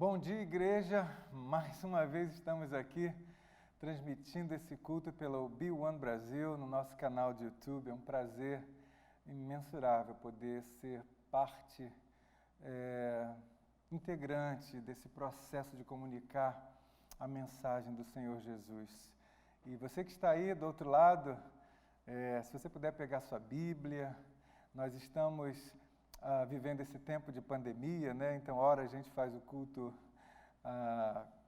Bom dia, igreja. Mais uma vez estamos aqui transmitindo esse culto pelo B1 Brasil no nosso canal de YouTube. É um prazer imensurável poder ser parte integrante desse processo de comunicar a mensagem do Senhor Jesus. E você que está aí do outro lado, se você puder pegar sua Bíblia, nós estamos vivendo esse tempo de pandemia, né? Então, ora a gente faz o culto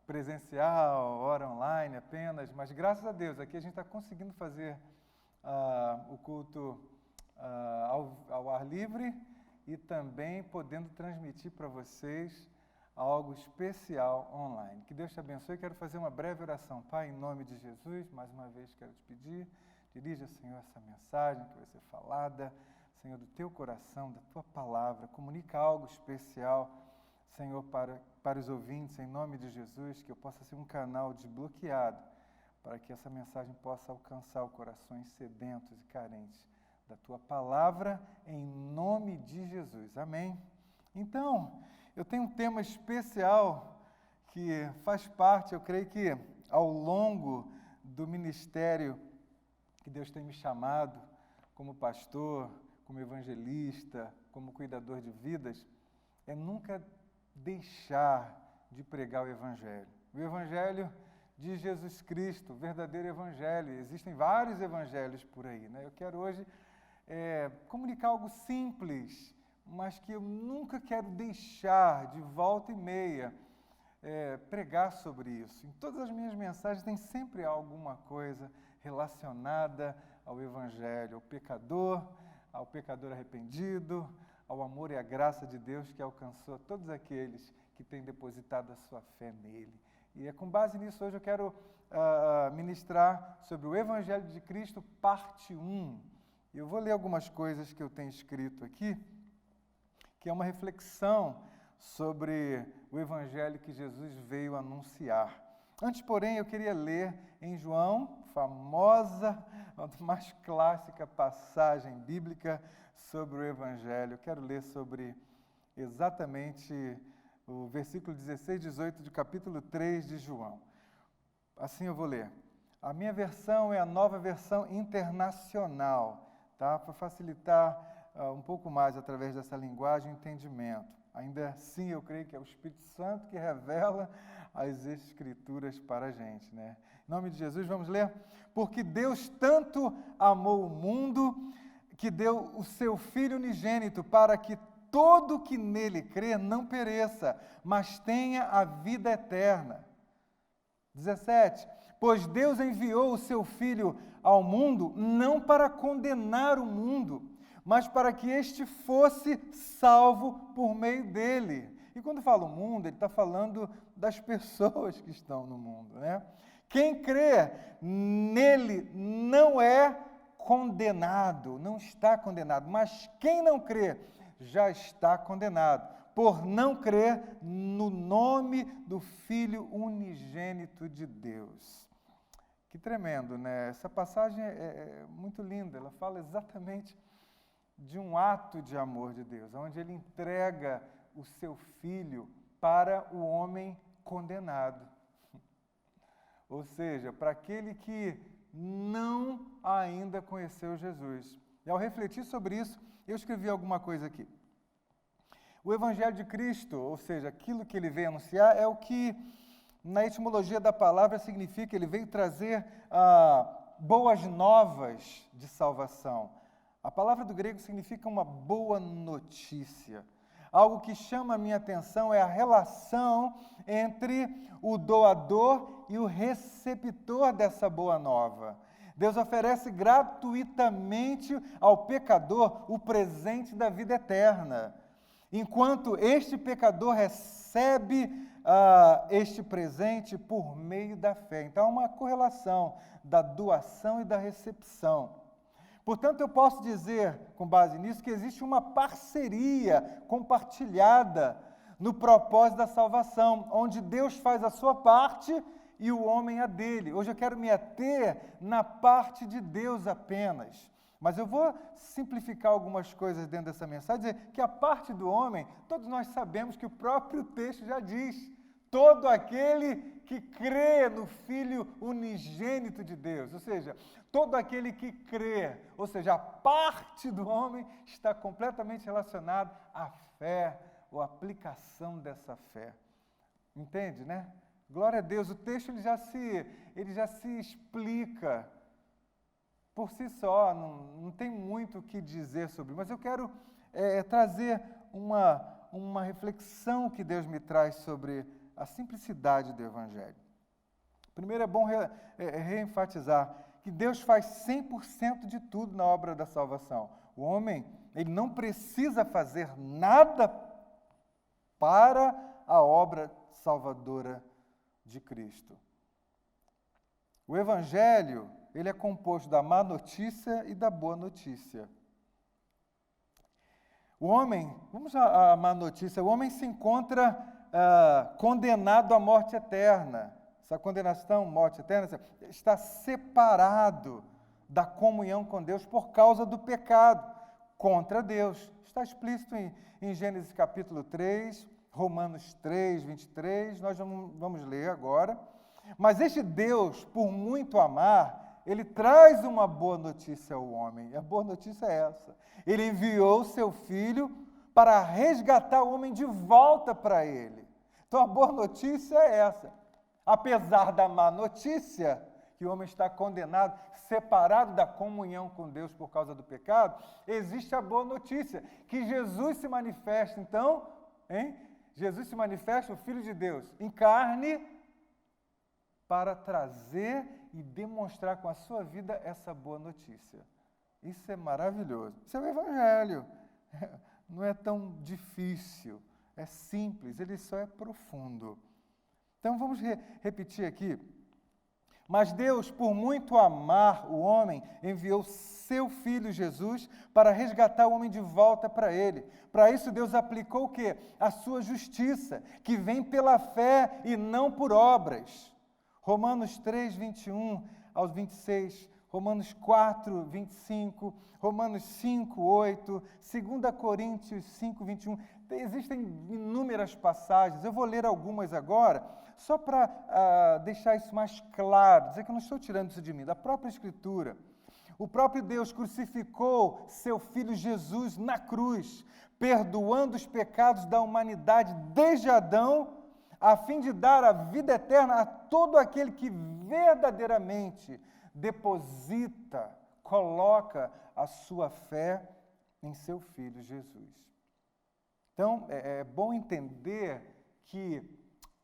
presencial, ora online apenas, mas graças a Deus aqui a gente está conseguindo fazer o culto ao ar livre e também podendo transmitir para vocês algo especial online. Que Deus te abençoe. Quero fazer uma breve oração. Pai, em nome de Jesus, mais uma vez quero te pedir, dirija, Senhor, essa mensagem que vai ser falada, Senhor, do teu coração, da tua palavra, comunica algo especial, Senhor, para os ouvintes, em nome de Jesus, que eu possa ser um canal desbloqueado, para que essa mensagem possa alcançar os corações sedentos e carentes da tua palavra, em nome de Jesus. Amém? Então, eu tenho um tema especial que faz parte, eu creio que ao longo do ministério que Deus tem me chamado, como pastor, como evangelista, como cuidador de vidas, é nunca deixar de pregar o Evangelho. O Evangelho de Jesus Cristo, o verdadeiro Evangelho. Existem vários evangelhos por aí, né? Eu quero hoje comunicar algo simples, mas que eu nunca quero deixar de volta e meia pregar sobre isso. Em todas as minhas mensagens tem sempre alguma coisa relacionada ao Evangelho, ao pecador arrependido, ao amor e à graça de Deus que alcançou todos aqueles que têm depositado a sua fé nele. E é com base nisso hoje eu quero ministrar sobre o Evangelho de Cristo, parte 1. E eu vou ler algumas coisas que eu tenho escrito aqui, que é uma reflexão sobre o Evangelho que Jesus veio anunciar. Antes, porém, eu queria ler em João, famosa, a mais clássica passagem bíblica sobre o Evangelho. Eu quero ler sobre exatamente o versículo 16 e 18 do capítulo 3 de João. Assim eu vou ler. A minha versão é a Nova Versão Internacional, tá? Para facilitar um pouco mais através dessa linguagem o entendimento. Ainda assim, eu creio que é o Espírito Santo que revela as Escrituras para a gente, né? Em nome de Jesus, vamos ler? Porque Deus tanto amou o mundo que deu o seu Filho unigênito para que todo que nele crê não pereça, mas tenha a vida eterna. 17. Pois Deus enviou o seu Filho ao mundo não para condenar o mundo, mas para que este fosse salvo por meio dele. E quando fala o mundo, ele está falando das pessoas que estão no mundo, né? Quem crê nele não é condenado, não está condenado, mas quem não crê já está condenado, por não crer no nome do Filho unigênito de Deus. Que tremendo, né? Essa passagem é muito linda, ela fala exatamente de um ato de amor de Deus, onde ele entrega o seu Filho para o homem condenado. Ou seja, para aquele que não ainda conheceu Jesus. E ao refletir sobre isso, eu escrevi alguma coisa aqui. O Evangelho de Cristo, ou seja, aquilo que ele veio anunciar, é o que na etimologia da palavra significa, ele veio trazer boas novas de salvação. A palavra do grego significa uma boa notícia. Algo que chama a minha atenção é a relação entre o doador e o receptor dessa boa nova. Deus oferece gratuitamente ao pecador o presente da vida eterna, enquanto este pecador recebe este presente por meio da fé. Então, há uma correlação da doação e da recepção. Portanto, eu posso dizer, com base nisso, que existe uma parceria compartilhada no propósito da salvação, onde Deus faz a sua parte e o homem a dele. Hoje eu quero me ater na parte de Deus apenas. Mas eu vou simplificar algumas coisas dentro dessa mensagem, dizer que a parte do homem, todos nós sabemos que o próprio texto já diz. todo aquele que crê no Filho unigênito de Deus. Ou seja, todo aquele que crê, ou seja, a parte do homem está completamente relacionada à fé, ou à aplicação dessa fé. Entende, né? Glória a Deus, o texto ele já se explica por si só, não tem muito o que dizer sobre, mas eu quero trazer uma reflexão que Deus me traz sobre a simplicidade do Evangelho. Primeiro é bom reenfatizar que Deus faz 100% de tudo na obra da salvação. O homem, ele não precisa fazer nada para a obra salvadora de Cristo. O Evangelho, ele é composto da má notícia e da boa notícia. O homem, vamos à má notícia, o homem se encontra condenado à morte eterna. Essa condenação, morte eterna, está separado da comunhão com Deus por causa do pecado contra Deus. Está explícito em Gênesis capítulo 3, Romanos 3, 23, nós vamos ler agora. Mas este Deus, por muito amar, ele traz uma boa notícia ao homem. E a boa notícia é essa. Ele enviou seu Filho para resgatar o homem de volta para ele. Então a boa notícia é essa. Apesar da má notícia, que o homem está condenado, separado da comunhão com Deus por causa do pecado, existe a boa notícia, que Jesus se manifesta, então, Jesus se manifesta, o Filho de Deus, em carne, para trazer e demonstrar com a sua vida essa boa notícia. Isso é maravilhoso. Isso é o Evangelho. Não é tão difícil, é simples, ele só é profundo. Então vamos repetir aqui. Mas Deus, por muito amar o homem, enviou seu Filho Jesus para resgatar o homem de volta para ele. Para isso Deus aplicou o quê? A sua justiça, que vem pela fé e não por obras. Romanos 3, 21 aos 26, Romanos 4, 25, Romanos 5, 8, 2 Coríntios 5, 21. Existem inúmeras passagens, eu vou ler algumas agora, só para deixar isso mais claro, dizer que eu não estou tirando isso de mim, da própria Escritura. O próprio Deus crucificou seu Filho Jesus na cruz, perdoando os pecados da humanidade desde Adão, a fim de dar a vida eterna a todo aquele que verdadeiramente deposita, coloca a sua fé em seu Filho Jesus. Então, é bom entender que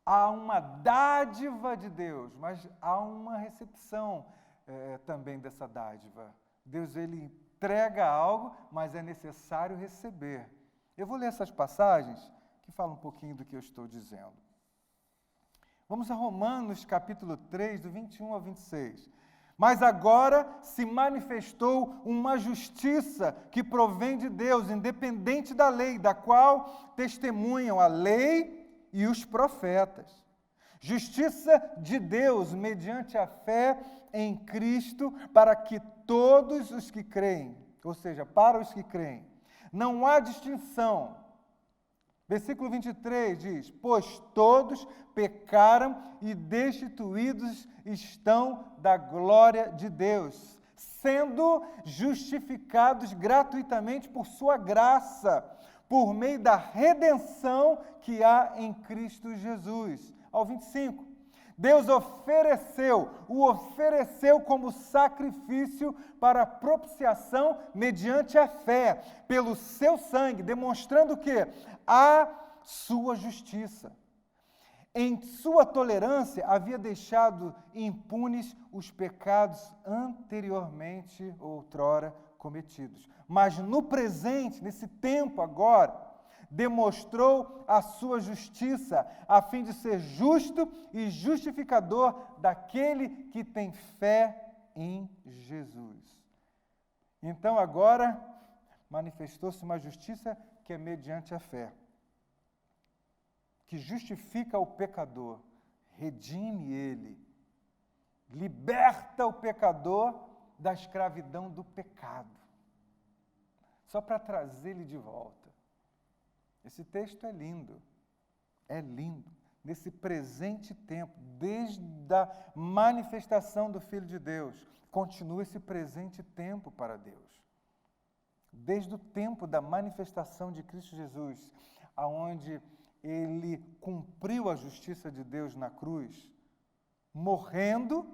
há uma dádiva de Deus, mas há uma recepção também dessa dádiva. Deus, ele entrega algo, mas é necessário receber. Eu vou ler essas passagens que falam um pouquinho do que eu estou dizendo. Vamos a Romanos capítulo 3, do 21 ao 26. Mas agora se manifestou uma justiça que provém de Deus, independente da lei, da qual testemunham a lei e os profetas. Justiça de Deus mediante a fé em Cristo para que todos os que creem, ou seja, para os que creem, não há distinção. Versículo 23 diz: pois todos pecaram e destituídos estão da glória de Deus, sendo justificados gratuitamente por sua graça, por meio da redenção que há em Cristo Jesus. Ao 25, Deus o ofereceu como sacrifício para propiciação mediante a fé, pelo seu sangue, demonstrando que a sua justiça. Em sua tolerância, havia deixado impunes os pecados anteriormente, outrora, cometidos. Mas no presente, nesse tempo agora, demonstrou a sua justiça, a fim de ser justo e justificador daquele que tem fé em Jesus. Então agora manifestou-se uma justiça que é mediante a fé, que justifica o pecador, redime ele, liberta o pecador da escravidão do pecado, só para trazer ele de volta. Esse texto é lindo, nesse presente tempo, desde a manifestação do Filho de Deus, continua esse presente tempo para Deus. Desde o tempo da manifestação de Cristo Jesus, aonde ele cumpriu a justiça de Deus na cruz, morrendo,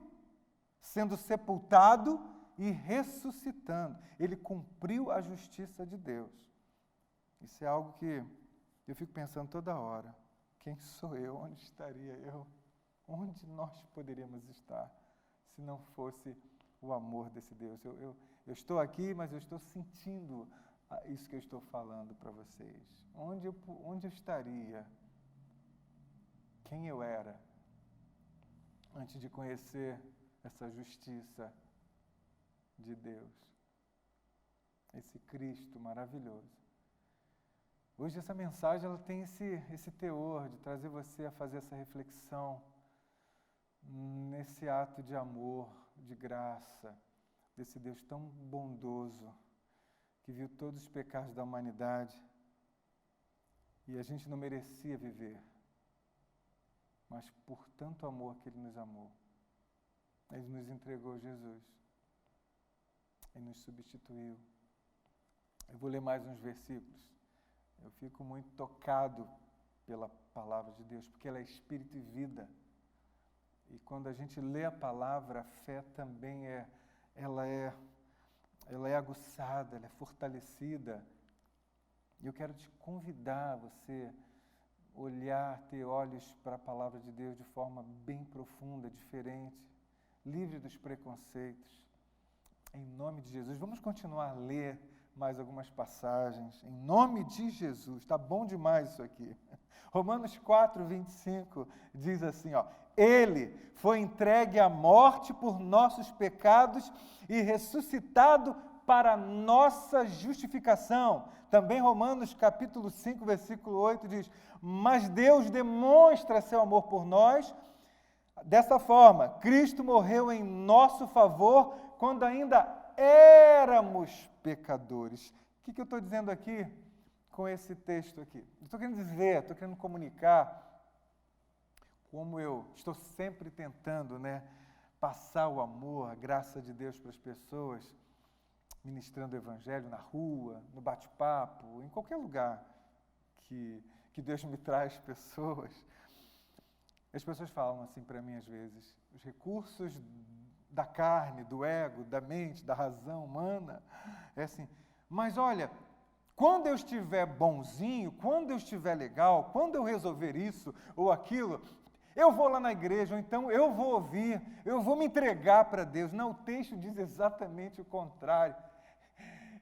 sendo sepultado e ressuscitando. Ele cumpriu a justiça de Deus. Isso é algo que eu fico pensando toda hora. Quem sou eu? Onde estaria eu? Onde nós poderíamos estar se não fosse o amor desse Deus? Eu estou aqui, mas eu estou sentindo isso que eu estou falando para vocês. Onde eu estaria? Quem eu era antes de conhecer essa justiça de Deus? Esse Cristo maravilhoso. Hoje essa mensagem ela tem esse teor de trazer você a fazer essa reflexão nesse ato de amor, de graça, desse Deus tão bondoso, que viu todos os pecados da humanidade e a gente não merecia viver, mas por tanto amor que Ele nos amou, Ele nos entregou Jesus, Ele nos substituiu. Eu vou ler mais uns versículos. Eu fico muito tocado pela palavra de Deus, porque ela é espírito e vida. E quando a gente lê a palavra, a fé também ela é aguçada, ela é fortalecida. E eu quero te convidar a você olhar, ter olhos para a palavra de Deus de forma bem profunda, diferente, livre dos preconceitos. Em nome de Jesus. Vamos continuar a ler mais algumas passagens. Em nome de Jesus. Está bom demais isso aqui. Romanos 4, 25 diz assim, Ele foi entregue à morte por nossos pecados e ressuscitado para nossa justificação. Também Romanos capítulo 5, versículo 8 diz, mas Deus demonstra seu amor por nós dessa forma, Cristo morreu em nosso favor quando ainda éramos pecadores. O que eu estou dizendo aqui com esse texto aqui? Estou querendo dizer, estou querendo comunicar como eu estou sempre tentando, passar o amor, a graça de Deus para as pessoas, ministrando o Evangelho na rua, no bate-papo, em qualquer lugar que Deus me traz pessoas. As pessoas falam assim para mim às vezes, os recursos da carne, do ego, da mente, da razão humana, é assim, mas olha, quando eu estiver bonzinho, quando eu estiver legal, quando eu resolver isso ou aquilo, eu vou lá na igreja, ou então eu vou ouvir, eu vou me entregar para Deus. Não, o texto diz exatamente o contrário.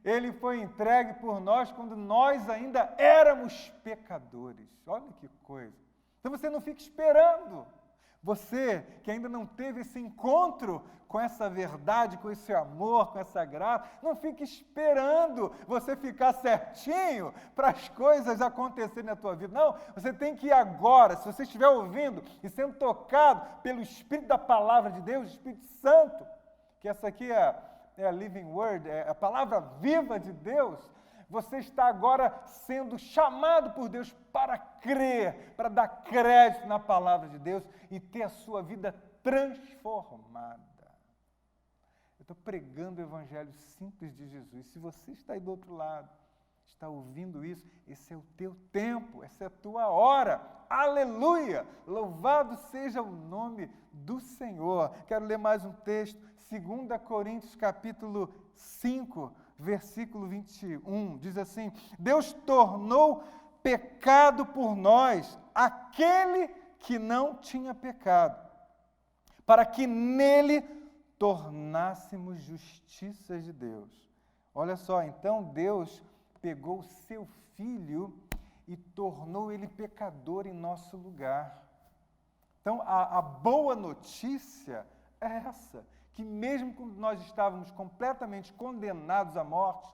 Ele foi entregue por nós quando nós ainda éramos pecadores. Olha que coisa. Então você não fica esperando. Você que ainda não teve esse encontro com essa verdade, com esse amor, com essa graça, não fique esperando você ficar certinho para as coisas acontecerem na tua vida. Não, você tem que ir agora, se você estiver ouvindo e sendo tocado pelo Espírito da Palavra de Deus, o Espírito Santo, que essa aqui é a Living Word, é a palavra viva de Deus, você está agora sendo chamado por Deus para crer, para dar crédito na palavra de Deus e ter a sua vida transformada. Eu estou pregando o evangelho simples de Jesus. Se você está aí do outro lado, está ouvindo isso, esse é o teu tempo, essa é a tua hora. Aleluia! Louvado seja o nome do Senhor. Quero ler mais um texto, 2 Coríntios capítulo 5, versículo 21, diz assim, Deus tornou pecado por nós aquele que não tinha pecado, para que nele tornássemos justiça de Deus. Olha só, então Deus pegou o seu Filho e tornou ele pecador em nosso lugar. Então, a boa notícia é essa, que mesmo quando nós estávamos completamente condenados à morte,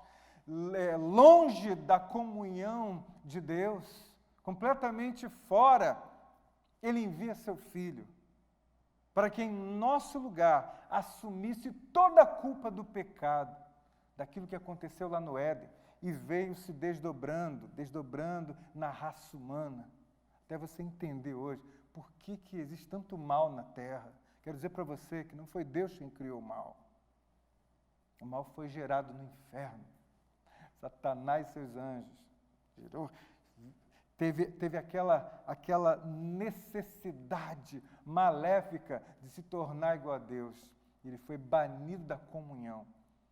longe da comunhão de Deus, completamente fora, Ele envia seu Filho, para que em nosso lugar assumisse toda a culpa do pecado, daquilo que aconteceu lá no Éden, e veio se desdobrando na raça humana, até você entender hoje por que existe tanto mal na terra? Quero dizer para você que não foi Deus quem criou o mal. O mal foi gerado no inferno. Satanás e seus anjos. Teve aquela necessidade maléfica de se tornar igual a Deus. Ele foi banido da comunhão.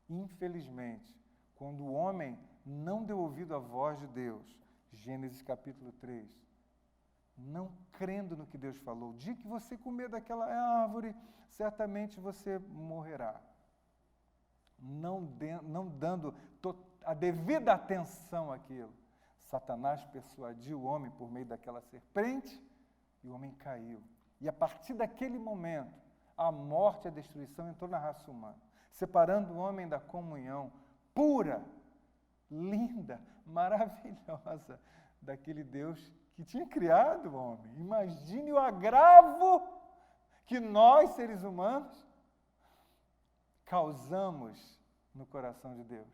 Infelizmente, quando o homem não deu ouvido à voz de Deus, Gênesis capítulo 3, não crendo no que Deus falou, o dia que você comer daquela árvore, certamente você morrerá. Não dando a devida atenção àquilo. Satanás persuadiu o homem por meio daquela serpente e o homem caiu. E a partir daquele momento, a morte e a destruição entrou na raça humana, separando o homem da comunhão pura, linda, maravilhosa daquele Deus que tinha criado o homem. Imagine o agravo que nós, seres humanos, causamos no coração de Deus.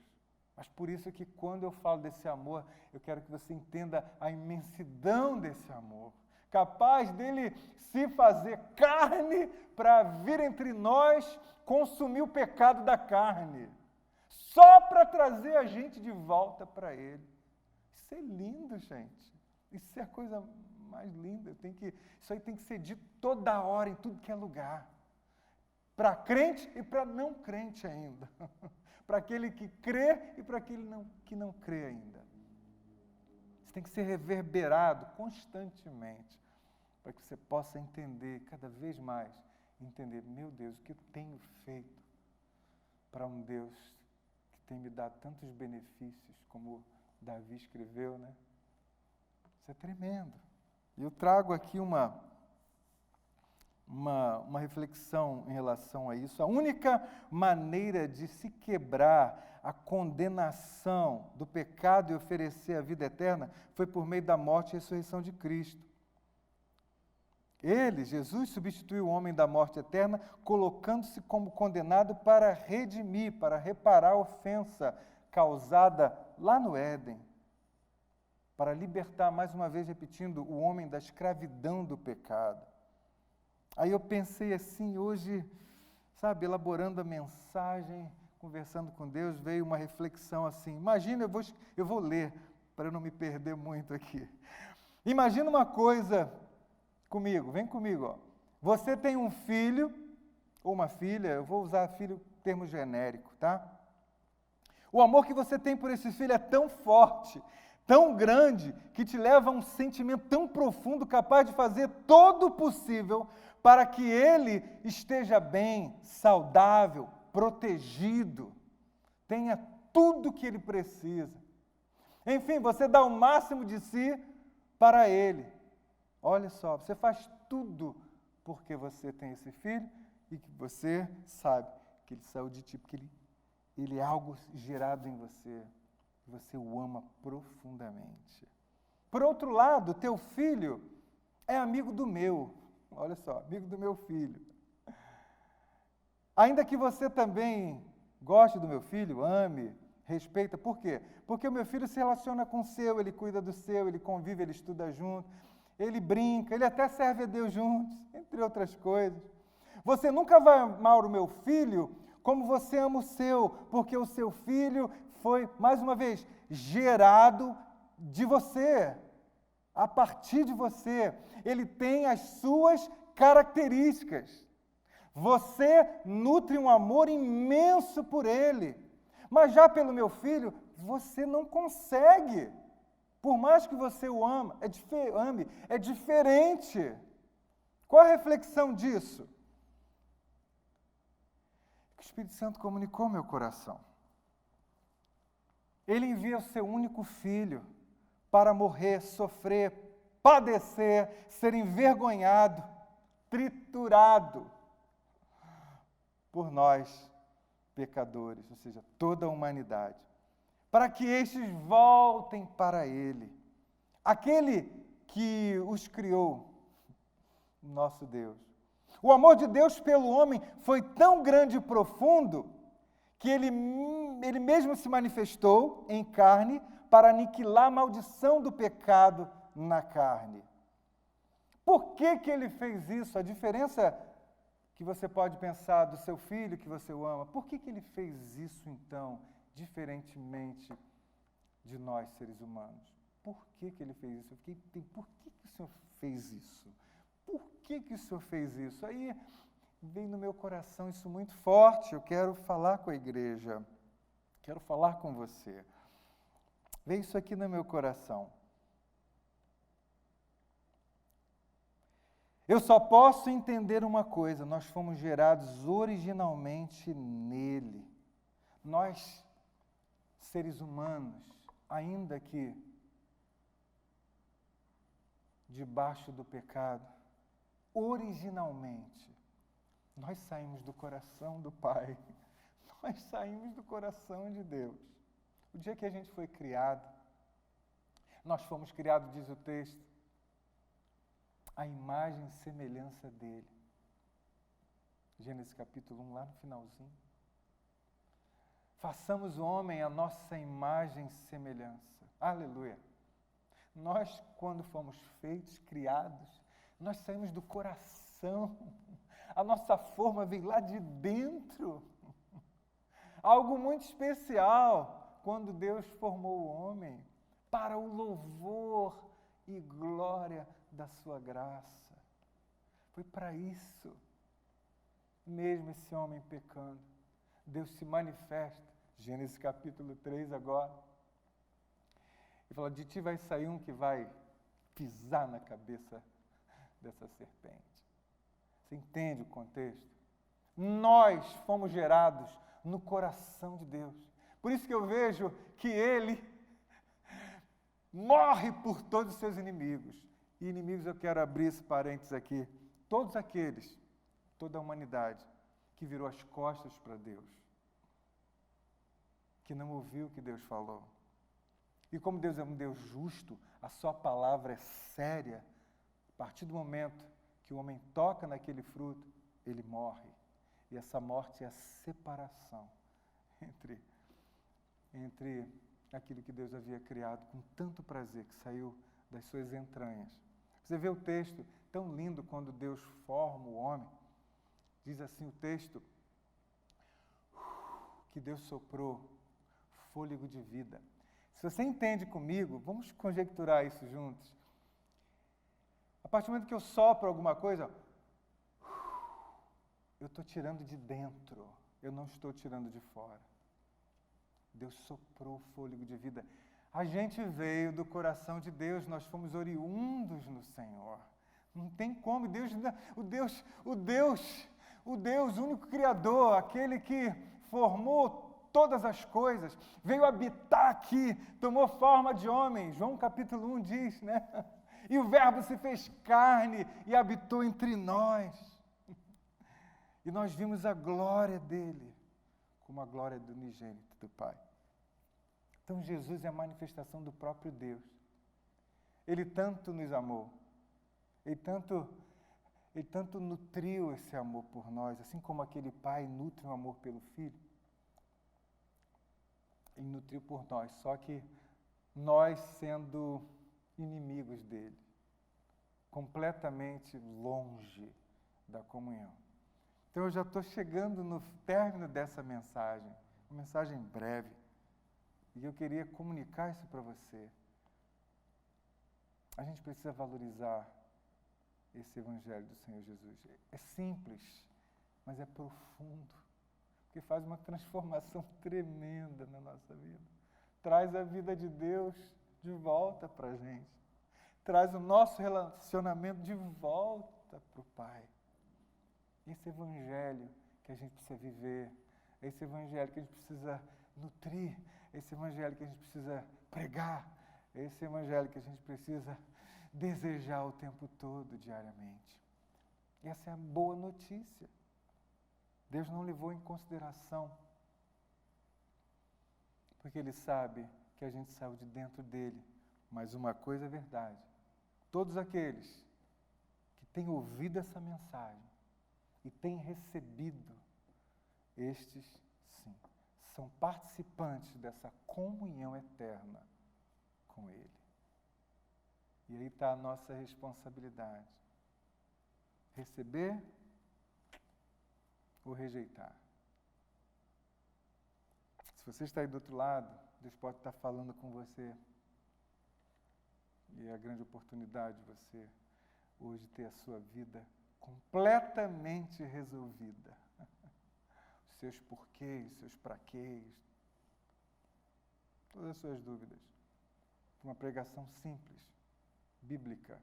Mas por isso que quando eu falo desse amor, eu quero que você entenda a imensidão desse amor, capaz dele se fazer carne para vir entre nós, consumir o pecado da carne, só para trazer a gente de volta para ele. Isso é lindo, gente. Isso é a coisa mais linda. Isso aí tem que ser dito toda hora, em tudo que é lugar. Para crente e para não crente ainda. Para aquele que crê e para aquele que não crê ainda. Isso tem que ser reverberado constantemente, para que você possa entender cada vez mais, meu Deus, o que eu tenho feito para um Deus que tem me dado tantos benefícios, como Davi escreveu, né? Isso é tremendo. E eu trago aqui uma reflexão em relação a isso. A única maneira de se quebrar a condenação do pecado e oferecer a vida eterna foi por meio da morte e ressurreição de Cristo. Ele, Jesus, substituiu o homem da morte eterna, colocando-se como condenado para redimir, para reparar a ofensa causada lá no Éden, para libertar, mais uma vez repetindo, o homem da escravidão do pecado. Aí eu pensei assim, hoje, elaborando a mensagem, conversando com Deus, veio uma reflexão assim. Imagina, eu vou ler, para eu não me perder muito aqui. Imagina uma coisa comigo, vem comigo. Ó. Você tem um filho, ou uma filha, eu vou usar filho termo genérico, tá? O amor que você tem por esse filho é tão forte, tão grande, que te leva a um sentimento tão profundo, capaz de fazer todo o possível para que ele esteja bem, saudável, protegido, tenha tudo o que ele precisa. Enfim, você dá o máximo de si para ele. Olha só, você faz tudo porque você tem esse filho e que você sabe que ele saiu de ti, porque ele é algo gerado em você. Você o ama profundamente. Por outro lado, teu filho é amigo do meu. Olha só, amigo do meu filho. Ainda que você também goste do meu filho, ame, respeita. Por quê? Porque o meu filho se relaciona com o seu, ele cuida do seu, ele convive, ele estuda junto, ele brinca, ele até serve a Deus juntos, entre outras coisas. Você nunca vai amar o meu filho como você ama o seu, porque o seu filho foi, mais uma vez, gerado de você, a partir de você. Ele tem as suas características. Você nutre um amor imenso por ele. Mas já pelo meu filho, você não consegue. Por mais que você o ame, é diferente. Qual a reflexão disso? O Espírito Santo comunicou meu coração. Ele envia o seu único filho para morrer, sofrer, padecer, ser envergonhado, triturado por nós, pecadores, ou seja, toda a humanidade, para que estes voltem para ele. Aquele que os criou, nosso Deus. O amor de Deus pelo homem foi tão grande e profundo que ele mesmo se manifestou em carne para aniquilar a maldição do pecado na carne. Por que que ele fez isso? A diferença que você pode pensar do seu filho que você o ama, por que que ele fez isso, então, diferentemente de nós, seres humanos? Por que que ele fez isso? Por que que o Senhor fez isso? Por que que o Senhor fez isso? Aí vem no meu coração isso muito forte, eu quero falar com a igreja, quero falar com você. Vem isso aqui no meu coração. Eu só posso entender uma coisa, nós fomos gerados originalmente nele. Nós, seres humanos, ainda que debaixo do pecado, originalmente, nós saímos do coração do Pai, nós saímos do coração de Deus. O dia que a gente foi criado, nós fomos criados, diz o texto, a imagem e semelhança dele. Gênesis capítulo 1, lá no finalzinho. Façamos o homem a nossa imagem e semelhança. Aleluia. Nós, quando fomos feitos, criados, nós saímos do coração. A nossa forma veio lá de dentro. Algo muito especial quando Deus formou o homem para o louvor e glória da sua graça. Foi para isso. Mesmo esse homem pecando, Deus se manifesta, Gênesis capítulo 3 agora, e fala, de ti vai sair um que vai pisar na cabeça dessa serpente. Você entende o contexto? Nós fomos gerados no coração de Deus. Por isso que eu vejo que Ele morre por todos os seus inimigos. E inimigos, eu quero abrir esse parênteses aqui. Todos aqueles, toda a humanidade, que virou as costas para Deus, que não ouviu o que Deus falou. E como Deus é um Deus justo, a sua palavra é séria, a partir do momento que o homem toca naquele fruto, ele morre. E essa morte é a separação entre aquilo que Deus havia criado com tanto prazer, que saiu das suas entranhas. Você vê o texto tão lindo quando Deus forma o homem. Diz assim o texto, que Deus soprou fôlego de vida. Se você entende comigo, vamos conjecturar isso juntos. A partir do momento que eu sopro alguma coisa, eu estou tirando de dentro, eu não estou tirando de fora. Deus soprou fôlego de vida. A gente veio do coração de Deus, nós fomos oriundos no Senhor. Não tem como, o único Criador, aquele que formou todas as coisas, veio habitar aqui, tomou forma de homem. João capítulo 1 diz, né? E o Verbo se fez carne e habitou entre nós. E nós vimos a glória dele, como a glória do unigênito do Pai. Então Jesus é a manifestação do próprio Deus. Ele tanto nos amou, ele tanto nutriu esse amor por nós, assim como aquele pai nutre um amor pelo filho. Ele nutriu por nós, só que nós sendo inimigos dele, completamente longe da comunhão. Então eu já estou chegando no término dessa mensagem, uma mensagem breve, e eu queria comunicar isso para você. A gente precisa valorizar esse Evangelho do Senhor Jesus. É simples, mas é profundo, porque faz uma transformação tremenda na nossa vida. Traz a vida de Deus de volta para a gente. Traz o nosso relacionamento de volta para o Pai. Esse Evangelho que a gente precisa viver, esse Evangelho que a gente precisa nutrir, esse Evangelho que a gente precisa pregar, esse Evangelho que a gente precisa desejar o tempo todo, diariamente. E essa é a boa notícia. Deus não levou em consideração, porque Ele sabe que a gente saiu de dentro dEle. Mas uma coisa é verdade, todos aqueles que têm ouvido essa mensagem e têm recebido, estes, sim, são participantes dessa comunhão eterna com Ele. E aí está a nossa responsabilidade. Receber ou rejeitar? Se você está aí do outro lado, Deus pode estar falando com você. E é a grande oportunidade de você hoje ter a sua vida completamente resolvida. Os seus porquês, seus praquês, todas as suas dúvidas. Uma pregação simples, bíblica.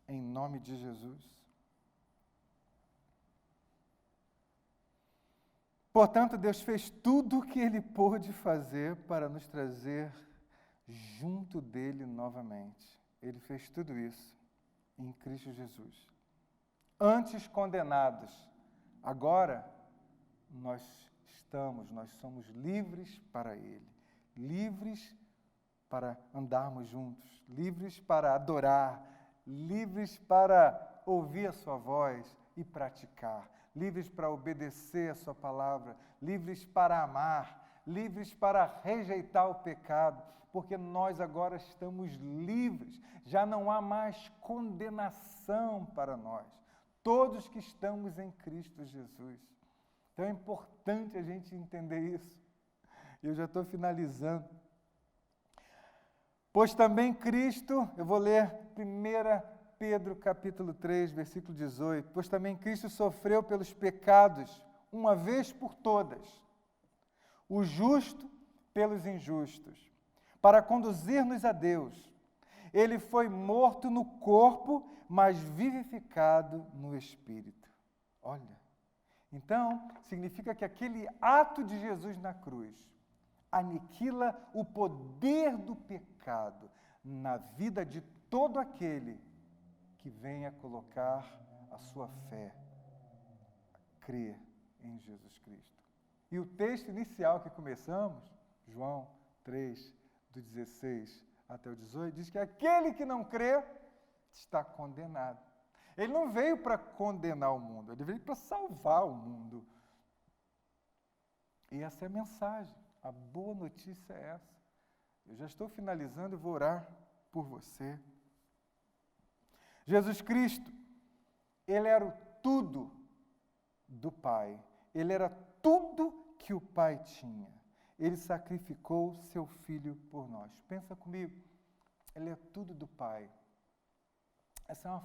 Em nome de Jesus. Portanto, Deus fez tudo o que Ele pôde fazer para nos trazer junto dEle novamente. Ele fez tudo isso em Cristo Jesus. Antes condenados, agora nós somos livres para Ele. Livres para andarmos juntos. Livres para adorar. Livres para ouvir a sua voz e praticar. Livres para obedecer a sua palavra. Livres para amar. Livres para rejeitar o pecado. Porque nós agora estamos livres. Já não há mais condenação para nós. Todos que estamos em Cristo Jesus. Então é importante a gente entender isso. Eu já estou finalizando. Pois também Cristo, eu vou ler 1 Pedro capítulo 3, versículo 18. Pois também Cristo sofreu pelos pecados, uma vez por todas, o justo pelos injustos, para conduzir-nos a Deus. Ele foi morto no corpo, mas vivificado no espírito. Olha, então significa que aquele ato de Jesus na cruz aniquila o poder do pecado na vida de todo aquele que venha colocar a sua fé, a crer em Jesus Cristo. E o texto inicial que começamos, João 3, do 16 até o 18, diz que aquele que não crê está condenado. Ele não veio para condenar o mundo, ele veio para salvar o mundo. E essa é a mensagem. A boa notícia é essa. Eu já estou finalizando e vou orar por você. Jesus Cristo, Ele era o tudo do Pai. Ele era tudo que o Pai tinha. Ele sacrificou seu Filho por nós. Pensa comigo. Ele é tudo do Pai. Essa é uma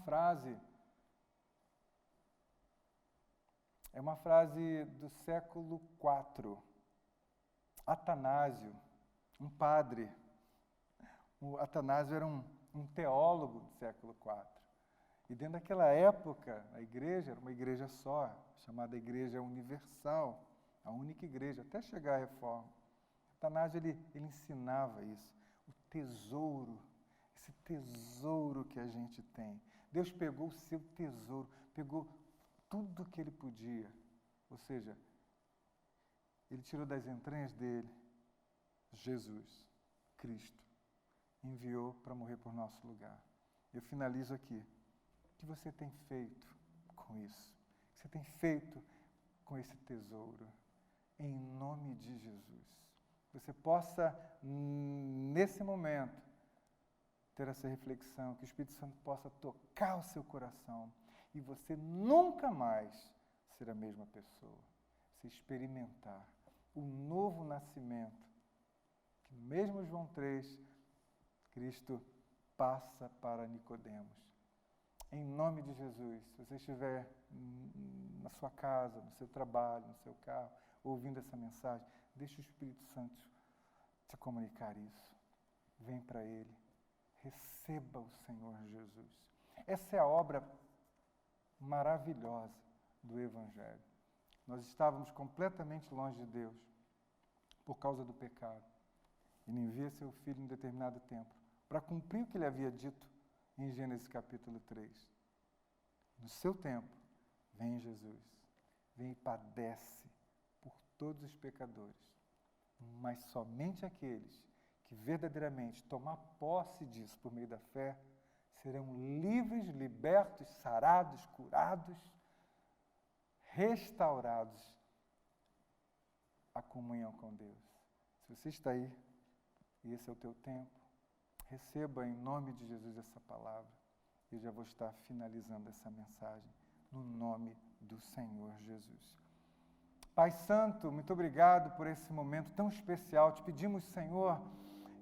frase do século IV. Atanásio, um padre. O Atanásio era um teólogo do século IV. E dentro daquela época, a igreja era uma igreja só, chamada Igreja Universal, a única igreja, até chegar à Reforma. Atanásio, ele ensinava isso, o tesouro, esse tesouro que a gente tem. Deus pegou o seu tesouro, pegou tudo que ele podia, ou seja, Ele tirou das entranhas dele Jesus, Cristo, enviou para morrer por nosso lugar. Eu finalizo aqui. O que você tem feito com isso? O que você tem feito com esse tesouro? Em nome de Jesus. Você possa, nesse momento, ter essa reflexão, que o Espírito Santo possa tocar o seu coração e você nunca mais ser a mesma pessoa. Se experimentar o novo nascimento, que mesmo João 3, Cristo passa para Nicodemos. Em nome de Jesus, se você estiver na sua casa, no seu trabalho, no seu carro, ouvindo essa mensagem, deixe o Espírito Santo te comunicar isso. Vem para Ele, receba o Senhor Jesus. Essa é a obra maravilhosa do Evangelho. Nós estávamos completamente longe de Deus por causa do pecado. Ele envia seu Filho em um determinado tempo para cumprir o que ele havia dito em Gênesis capítulo 3. No seu tempo, vem Jesus, vem e padece por todos os pecadores, mas somente aqueles que verdadeiramente tomar posse disso por meio da fé serão livres, libertos, sarados, curados, restaurados à comunhão com Deus. Se você está aí, e esse é o teu tempo, receba em nome de Jesus essa palavra. porque já vou estar finalizando essa mensagem, no nome do Senhor Jesus. Pai Santo, muito obrigado por esse momento tão especial. Te pedimos, Senhor,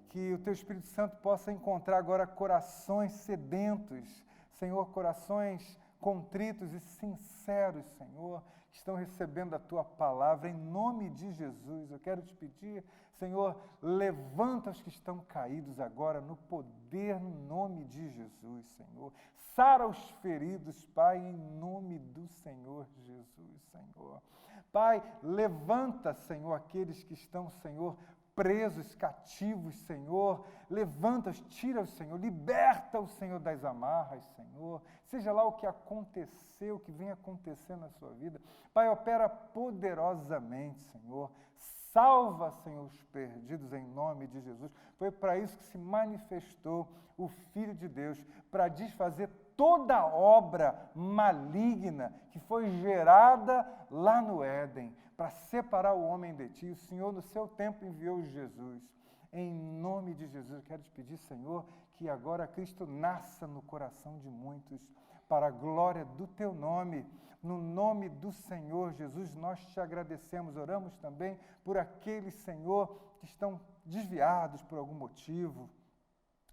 que o Teu Espírito Santo possa encontrar agora corações sedentos, Senhor, corações contritos e sinceros, Senhor, que estão recebendo a Tua palavra, em nome de Jesus. Eu quero te pedir, Senhor, levanta os que estão caídos agora, no poder, no nome de Jesus, Senhor. Sara os feridos, Pai, em nome do Senhor Jesus, Senhor. Pai, levanta, Senhor, aqueles que estão, Senhor, presos, cativos, Senhor, levanta-os, tira-os, Senhor, liberta-os, Senhor, das amarras, Senhor, seja lá o que aconteceu, o que vem acontecendo na sua vida, Pai, opera poderosamente, Senhor, salva, Senhor, os perdidos em nome de Jesus, foi para isso que se manifestou o Filho de Deus, para desfazer toda a obra maligna que foi gerada lá no Éden, para separar o homem de ti. O Senhor, no seu tempo, enviou Jesus. Em nome de Jesus, eu quero te pedir, Senhor, que agora Cristo nasça no coração de muitos, para a glória do teu nome. No nome do Senhor Jesus, nós te agradecemos. Oramos também por aqueles, Senhor, que estão desviados por algum motivo.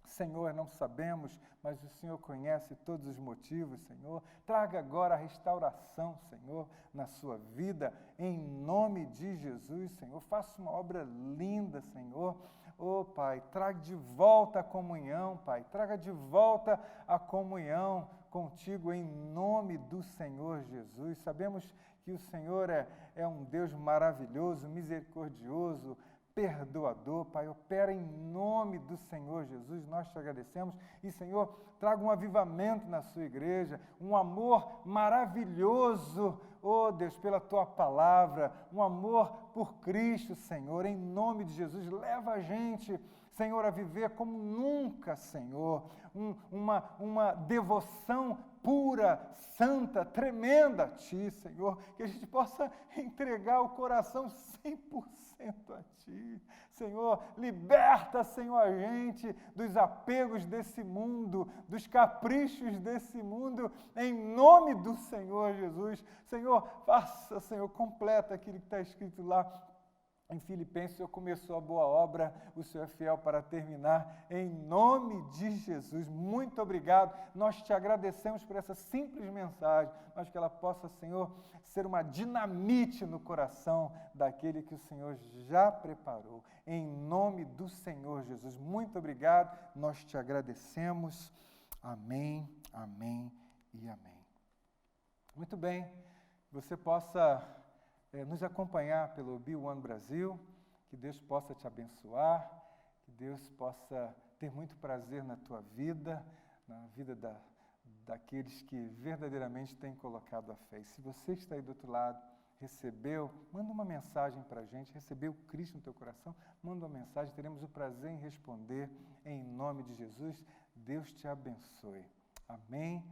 Senhor, não sabemos, mas o Senhor conhece todos os motivos, Senhor. Traga agora a restauração, Senhor, na sua vida, em nome de Jesus, Senhor. Faça uma obra linda, Senhor. Oh, Pai, traga de volta a comunhão, Pai. Traga de volta a comunhão contigo, em nome do Senhor Jesus. Sabemos que o Senhor é um Deus maravilhoso, misericordioso, perdoador, Pai, opera em nome do Senhor Jesus, nós te agradecemos e, Senhor, traga um avivamento na sua igreja, um amor maravilhoso, oh Deus, pela tua palavra, um amor por Cristo, Senhor, em nome de Jesus, leva a gente, Senhor, a viver como nunca, Senhor, uma devoção pura, santa, tremenda a Ti, Senhor, que a gente possa entregar o coração 100% a Ti. Senhor, liberta, Senhor, a gente dos apegos desse mundo, dos caprichos desse mundo, em nome do Senhor Jesus. Senhor, faça, Senhor, completa aquilo que está escrito lá em Filipenses. O Senhor começou a boa obra, o Senhor é fiel para terminar, em nome de Jesus. Muito obrigado, nós te agradecemos por essa simples mensagem, mas que ela possa, Senhor, ser uma dinamite no coração daquele que o Senhor já preparou, em nome do Senhor Jesus. Muito obrigado, nós te agradecemos. Amém, amém e amém. Muito bem, você possa nos acompanhar pelo Be One Brasil, que Deus possa te abençoar, que Deus possa ter muito prazer na tua vida, na vida daqueles que verdadeiramente têm colocado a fé. E se você está aí do outro lado, recebeu, manda uma mensagem para a gente, recebeu Cristo no teu coração, manda uma mensagem, teremos o prazer em responder, em nome de Jesus. Deus te abençoe. Amém.